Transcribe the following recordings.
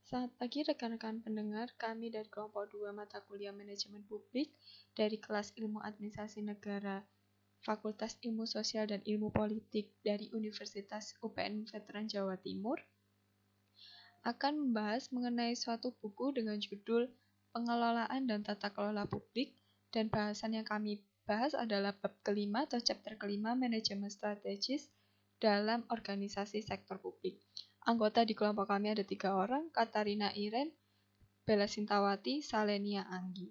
Selamat pagi rekan-rekan pendengar, kami dari kelompok 2 mata kuliah Manajemen Publik dari kelas Ilmu Administrasi Negara, Fakultas Ilmu Sosial dan Ilmu Politik dari Universitas UPN Veteran Jawa Timur akan membahas mengenai suatu buku dengan judul Pengelolaan dan Tata Kelola Publik, dan bahasan yang kami bahas adalah bab kelima atau chapter kelima Manajemen Strategis dalam Organisasi Sektor Publik. Anggota di kelompok kami ada 3 orang, Katarina Iren, Bella Sintawati, Salenia Anggi.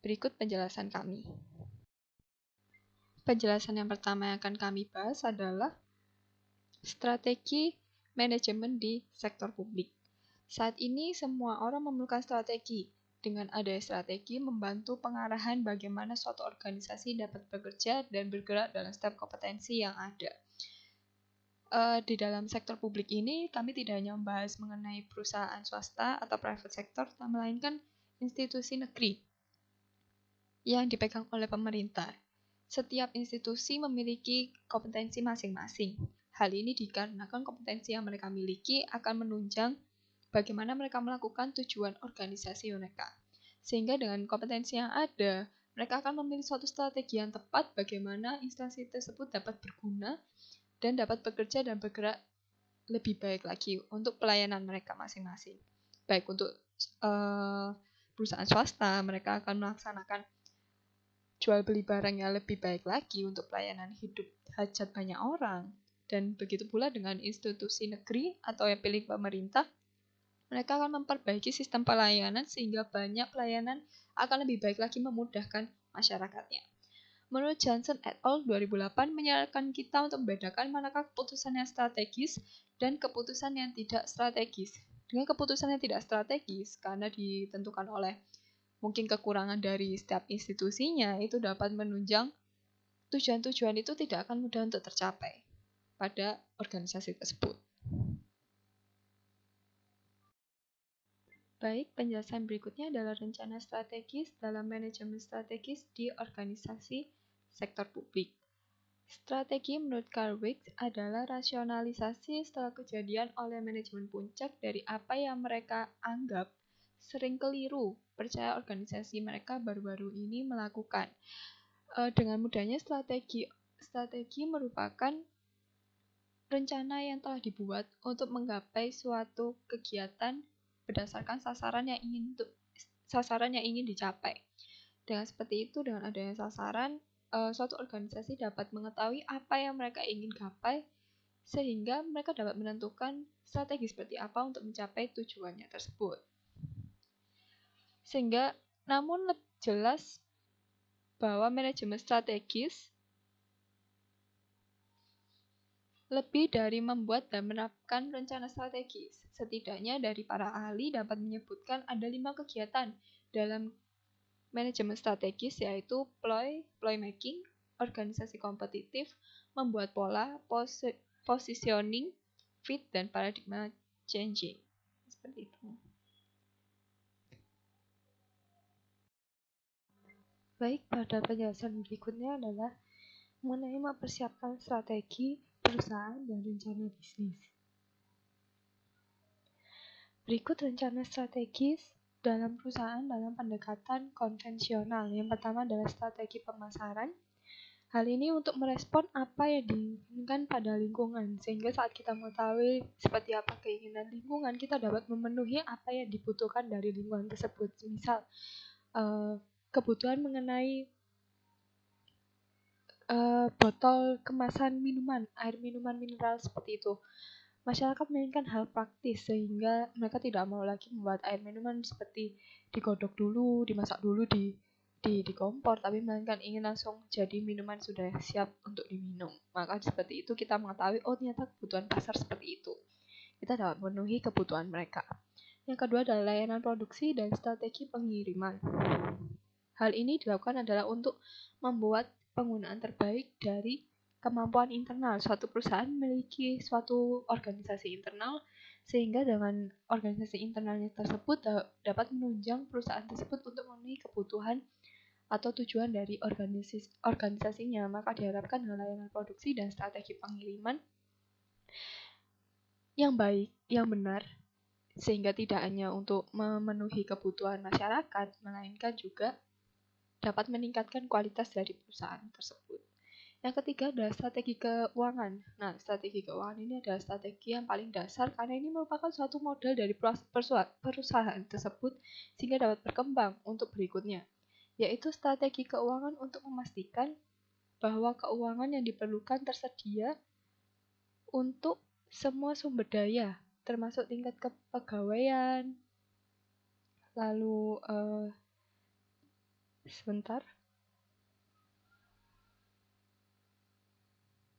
Berikut penjelasan kami. Penjelasan yang pertama yang akan kami bahas adalah strategi manajemen di sektor publik. Saat ini semua orang memerlukan strategi. Dengan adanya strategi membantu pengarahan bagaimana suatu organisasi dapat bekerja dan bergerak dalam setiap kompetensi yang ada. Di dalam sektor publik ini, kami tidak hanya membahas mengenai perusahaan swasta atau private sector, melainkan institusi negeri yang dipegang oleh pemerintah. Setiap institusi memiliki kompetensi masing-masing. Hal ini dikarenakan kompetensi yang mereka miliki akan menunjang bagaimana mereka melakukan tujuan organisasi mereka. Sehingga dengan kompetensi yang ada, mereka akan memilih suatu strategi yang tepat bagaimana instansi tersebut dapat berguna dan dapat bekerja dan bergerak lebih baik lagi untuk pelayanan mereka masing-masing. Baik untuk perusahaan swasta, mereka akan melaksanakan jual beli barang yang lebih baik lagi untuk pelayanan hidup hajat banyak orang. Dan begitu pula dengan institusi negeri atau yang pilih pemerintah, mereka akan memperbaiki sistem pelayanan sehingga banyak pelayanan akan lebih baik lagi memudahkan masyarakatnya. Menurut Johnson et al. 2008 menyarankan kita untuk membedakan manakah keputusan yang strategis dan keputusan yang tidak strategis. Dengan keputusan yang tidak strategis, karena ditentukan oleh mungkin kekurangan dari setiap institusinya, itu dapat menunjang tujuan-tujuan itu tidak akan mudah untuk tercapai pada organisasi tersebut. Baik, penjelasan berikutnya adalah rencana strategis dalam manajemen strategis di organisasi sektor publik. Strategi menurut Carl Wilks adalah rasionalisasi setelah kejadian oleh manajemen puncak dari apa yang mereka anggap sering keliru percaya organisasi mereka baru-baru ini melakukan. Dengan mudahnya strategi merupakan rencana yang telah dibuat untuk menggapai suatu kegiatan berdasarkan sasaran yang ingin dicapai. Dengan seperti itu, dengan adanya sasaran, suatu organisasi dapat mengetahui apa yang mereka ingin gapai, sehingga mereka dapat menentukan strategi seperti apa untuk mencapai tujuannya tersebut. Sehingga, namun lebih jelas bahwa manajemen strategis lebih dari membuat dan menerapkan rencana strategis. Setidaknya dari para ahli dapat menyebutkan ada 5 kegiatan dalam manajemen strategis, yaitu ploy making, organisasi kompetitif, membuat pola, positioning, fit, dan paradigma changing. Seperti itu. Baik, pada penjelasan berikutnya adalah mengenai mempersiapkan strategi perusahaan dan rencana bisnis. Berikut rencana strategis dalam perusahaan dalam pendekatan konvensional. Yang pertama adalah strategi pemasaran. Hal ini untuk merespon apa yang diinginkan pada lingkungan, sehingga saat kita mengetahui seperti apa keinginan lingkungan, kita dapat memenuhi apa yang dibutuhkan dari lingkungan tersebut. Misal, kebutuhan mengenai botol kemasan minuman, air minuman mineral seperti itu. Masyarakat menginginkan hal praktis sehingga mereka tidak mau lagi membuat air minuman seperti digodok dulu, dimasak dulu di kompor, tapi melainkan ingin langsung jadi minuman sudah siap untuk diminum. Maka seperti itu kita mengetahui, oh ternyata kebutuhan pasar seperti itu. Kita dapat memenuhi kebutuhan mereka. Yang kedua adalah layanan produksi dan strategi pengiriman. Hal ini dilakukan adalah untuk membuat penggunaan terbaik dari kemampuan internal. Suatu perusahaan memiliki suatu organisasi internal, sehingga dengan organisasi internalnya tersebut dapat menunjang perusahaan tersebut untuk memenuhi kebutuhan atau tujuan dari organisasinya. Maka diharapkan dengan layanan produksi dan strategi pengiriman yang baik, yang benar, sehingga tidak hanya untuk memenuhi kebutuhan masyarakat, melainkan juga dapat meningkatkan kualitas dari perusahaan tersebut. Yang ketiga adalah strategi keuangan. Nah, strategi keuangan ini adalah strategi yang paling dasar karena ini merupakan suatu modal dari perusahaan tersebut sehingga dapat berkembang untuk berikutnya, yaitu strategi keuangan untuk memastikan bahwa keuangan yang diperlukan tersedia untuk semua sumber daya, termasuk tingkat kepegawaian, lalu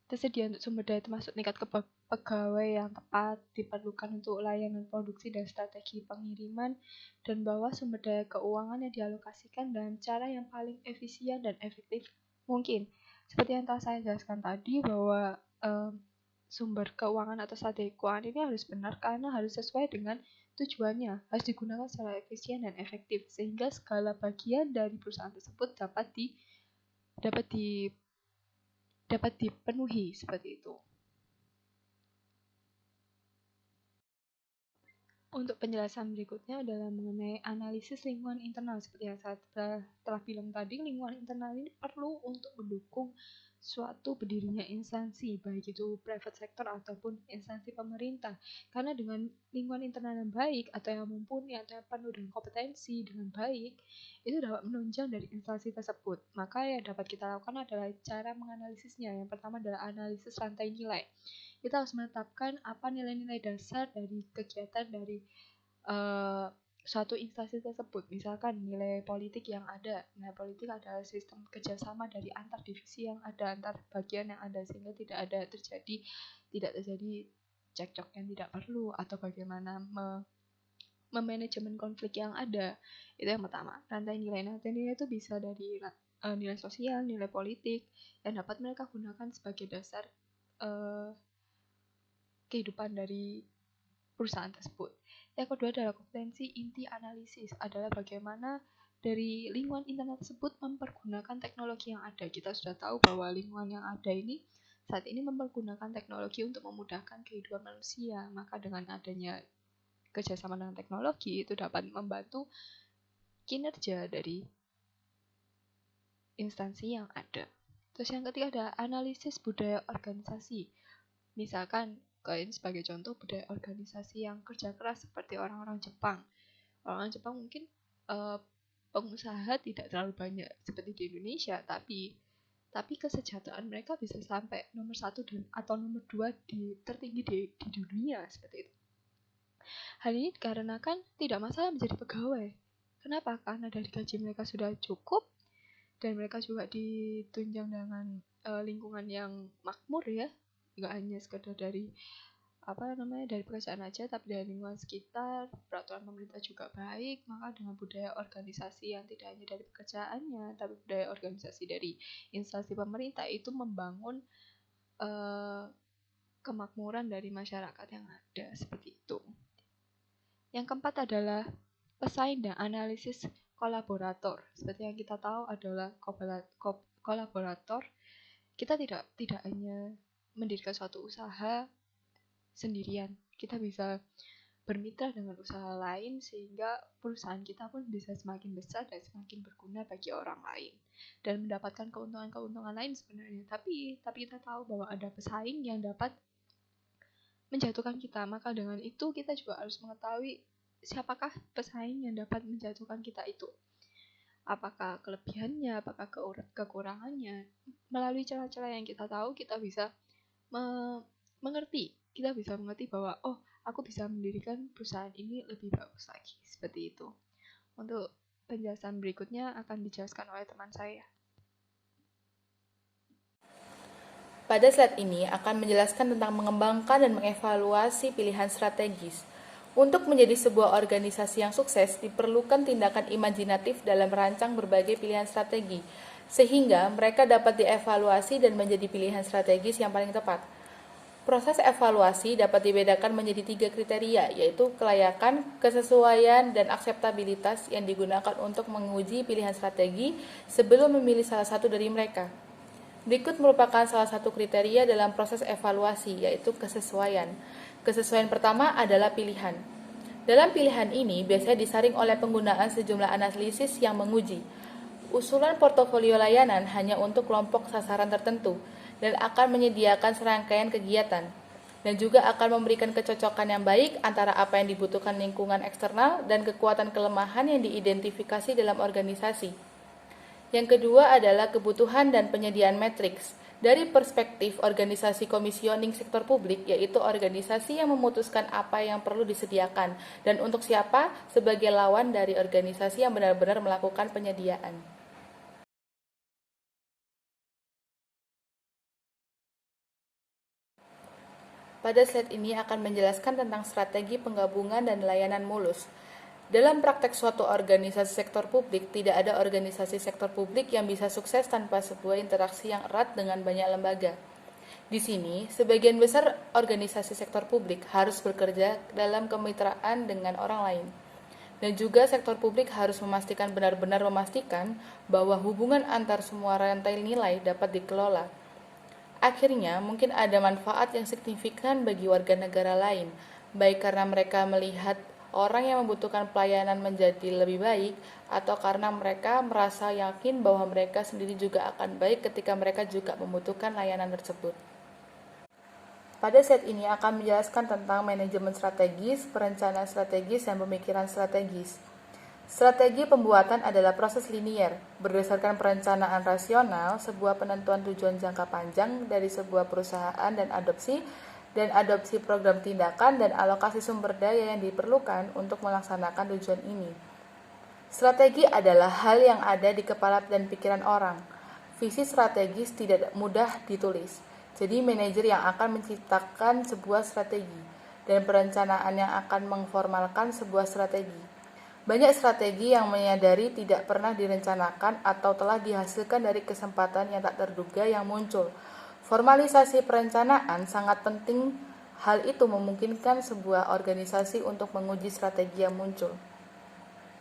tersedia untuk sumber daya termasuk tingkat pegawai yang tepat diperlukan untuk layanan produksi dan strategi pengiriman, dan bahwa sumber daya keuangan yang dialokasikan dalam cara yang paling efisien dan efektif mungkin. Seperti yang telah saya jelaskan tadi bahwa sumber keuangan atau strategi keuangan ini harus benar karena harus sesuai dengan tujuannya, harus digunakan secara efisien dan efektif sehingga segala bagian dari perusahaan tersebut dapat dipenuhi seperti itu. Untuk penjelasan berikutnya adalah mengenai analisis lingkungan internal. Seperti yang saya telah bilang tadi, lingkungan internal ini perlu untuk mendukung suatu berdirinya instansi, baik itu private sector ataupun instansi pemerintah. Karena dengan lingkungan internal yang baik atau yang mumpuni atau yang penuh dengan kompetensi dengan baik, itu dapat menunjang dari instansi tersebut. Maka yang dapat kita lakukan adalah cara menganalisisnya. Yang pertama adalah analisis rantai nilai. Kita harus menetapkan apa nilai-nilai dasar dari kegiatan dari suatu instansi tersebut. Misalkan nilai politik yang ada. Nilai politik adalah sistem kerjasama dari antar divisi yang ada, antar bagian yang ada, sehingga tidak terjadi cekcok yang tidak perlu atau bagaimana memanajemen konflik yang ada. Itu yang pertama. Rantai nilai itu bisa dari nilai sosial, nilai politik yang dapat mereka gunakan sebagai dasar kehidupan dari perusahaan tersebut. Yang kedua adalah kompetensi inti analisis, adalah bagaimana dari lingkungan internal tersebut mempergunakan teknologi yang ada. Kita sudah tahu bahwa lingkungan yang ada ini saat ini mempergunakan teknologi untuk memudahkan kehidupan manusia. Maka dengan adanya kerjasama dengan teknologi itu dapat membantu kinerja dari instansi yang ada. Terus yang ketiga adalah analisis budaya organisasi. Misalkan kalian sebagai contoh budaya organisasi yang kerja keras seperti orang-orang Jepang. Orang-orang Jepang mungkin pengusaha tidak terlalu banyak seperti di Indonesia, tapi kesejahteraan mereka bisa sampai nomor 1 atau nomor 2 tertinggi di dunia seperti itu. Hal ini dikarenakan tidak masalah menjadi pegawai. Kenapa? Karena dari gaji mereka sudah cukup dan mereka juga ditunjang dengan lingkungan yang makmur ya. Nggak hanya sekedar dari pekerjaan aja, tapi dari lingkungan sekitar, peraturan pemerintah juga baik. Maka dengan budaya organisasi yang tidak hanya dari pekerjaannya, tapi budaya organisasi dari instansi pemerintah itu membangun kemakmuran dari masyarakat yang ada seperti itu. Yang keempat adalah pesaing dan analisis kolaborator. Seperti yang kita tahu adalah kolaborator. Kita tidak hanya mendirikan suatu usaha sendirian. Kita bisa bermitra dengan usaha lain sehingga perusahaan kita pun bisa semakin besar dan semakin berguna bagi orang lain dan mendapatkan keuntungan-keuntungan lain sebenarnya. Tapi kita tahu bahwa ada pesaing yang dapat menjatuhkan kita. Maka dengan itu kita juga harus mengetahui siapakah pesaing yang dapat menjatuhkan kita itu. Apakah kelebihannya, apakah kekurangannya. Melalui celah-celah yang kita tahu, kita bisa mengerti. Kita bisa mengerti bahwa, oh, aku bisa mendirikan perusahaan ini lebih bagus lagi. Seperti itu. Untuk penjelasan berikutnya akan dijelaskan oleh teman saya. Pada slide ini akan menjelaskan tentang mengembangkan dan mengevaluasi pilihan strategis. Untuk menjadi sebuah organisasi yang sukses, diperlukan tindakan imajinatif dalam merancang berbagai pilihan strategi, sehingga mereka dapat dievaluasi dan menjadi pilihan strategis yang paling tepat. Proses evaluasi dapat dibedakan menjadi 3 kriteria, yaitu kelayakan, kesesuaian, dan akseptabilitas yang digunakan untuk menguji pilihan strategi sebelum memilih salah satu dari mereka. Berikut merupakan salah satu kriteria dalam proses evaluasi, yaitu kesesuaian. Kesesuaian pertama adalah pilihan. Dalam pilihan ini, biasanya disaring oleh penggunaan sejumlah analisis yang menguji usulan portofolio layanan hanya untuk kelompok sasaran tertentu dan akan menyediakan serangkaian kegiatan dan juga akan memberikan kecocokan yang baik antara apa yang dibutuhkan lingkungan eksternal dan kekuatan kelemahan yang diidentifikasi dalam organisasi. Yang kedua adalah kebutuhan dan penyediaan matriks. Dari perspektif organisasi komisioning sektor publik, yaitu organisasi yang memutuskan apa yang perlu disediakan dan untuk siapa sebagai lawan dari organisasi yang benar-benar melakukan penyediaan. Pada slide ini akan menjelaskan tentang strategi penggabungan dan layanan mulus. Dalam praktek suatu organisasi sektor publik, tidak ada organisasi sektor publik yang bisa sukses tanpa sebuah interaksi yang erat dengan banyak lembaga. Di sini, sebagian besar organisasi sektor publik harus bekerja dalam kemitraan dengan orang lain. Dan juga sektor publik harus benar-benar memastikan bahwa hubungan antar semua rantai nilai dapat dikelola. Akhirnya, mungkin ada manfaat yang signifikan bagi warga negara lain, baik karena mereka melihat orang yang membutuhkan pelayanan menjadi lebih baik, atau karena mereka merasa yakin bahwa mereka sendiri juga akan baik ketika mereka juga membutuhkan layanan tersebut. Pada set ini akan menjelaskan tentang manajemen strategis, perencanaan strategis, dan pemikiran strategis. Strategi pembuatan adalah proses linier, berdasarkan perencanaan rasional, sebuah penentuan tujuan jangka panjang dari sebuah perusahaan dan adopsi program tindakan dan alokasi sumber daya yang diperlukan untuk melaksanakan tujuan ini. Strategi adalah hal yang ada di kepala dan pikiran orang. Visi strategis tidak mudah ditulis. Jadi manajer yang akan menciptakan sebuah strategi dan perencanaan yang akan mengformalkan sebuah strategi. Banyak strategi yang menyadari tidak pernah direncanakan atau telah dihasilkan dari kesempatan yang tak terduga yang muncul. Formalisasi perencanaan sangat penting. Hal itu memungkinkan sebuah organisasi untuk menguji strategi yang muncul.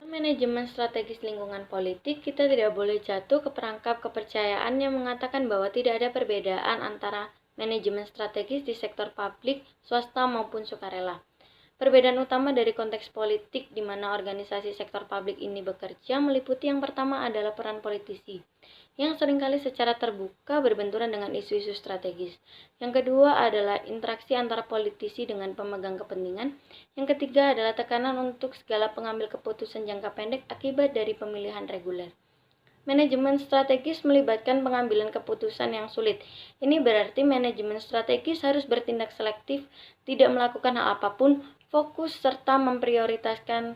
Manajemen strategis lingkungan politik, kita tidak boleh jatuh ke perangkap kepercayaan yang mengatakan bahwa tidak ada perbedaan antara manajemen strategis di sektor publik, swasta maupun sukarela. Perbedaan utama dari konteks politik di mana organisasi sektor publik ini bekerja meliputi yang pertama adalah peran politisi, yang seringkali secara terbuka berbenturan dengan isu-isu strategis. Yang kedua adalah interaksi antara politisi dengan pemegang kepentingan. Yang ketiga adalah tekanan untuk segala pengambil keputusan jangka pendek akibat dari pemilihan reguler. Manajemen strategis melibatkan pengambilan keputusan yang sulit. Ini berarti manajemen strategis harus bertindak selektif, tidak melakukan hal apapun, fokus serta memprioritaskan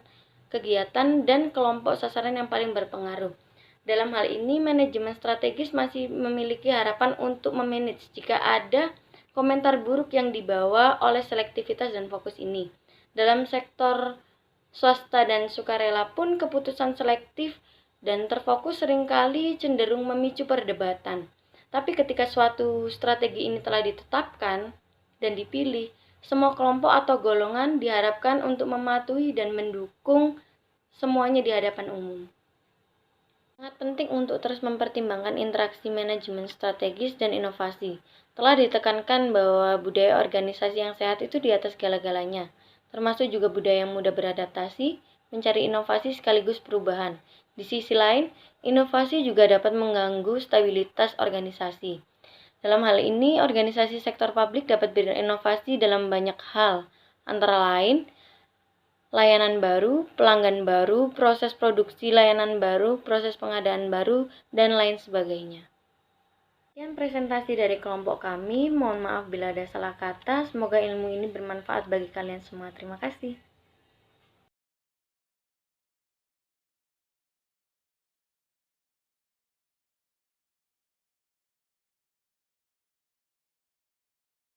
kegiatan dan kelompok sasaran yang paling berpengaruh. Dalam hal ini, manajemen strategis masih memiliki harapan untuk memanage jika ada komentar buruk yang dibawa oleh selektivitas dan fokus ini. Dalam sektor swasta dan sukarela pun keputusan selektif dan terfokus seringkali cenderung memicu perdebatan. Tapi ketika suatu strategi ini telah ditetapkan dan dipilih, semua kelompok atau golongan diharapkan untuk mematuhi dan mendukung semuanya di hadapan umum. Sangat penting untuk terus mempertimbangkan interaksi manajemen strategis dan inovasi. Telah ditekankan bahwa budaya organisasi yang sehat itu di atas segala-galanya, termasuk juga budaya yang mudah beradaptasi, mencari inovasi sekaligus perubahan. Di sisi lain, inovasi juga dapat mengganggu stabilitas organisasi. Dalam hal ini, organisasi sektor publik dapat berinovasi dalam banyak hal, antara lain layanan baru, pelanggan baru, proses produksi layanan baru, proses pengadaan baru, dan lain sebagainya. Sekian presentasi dari kelompok kami. Mohon maaf bila ada salah kata. Semoga ilmu ini bermanfaat bagi kalian semua. Terima kasih.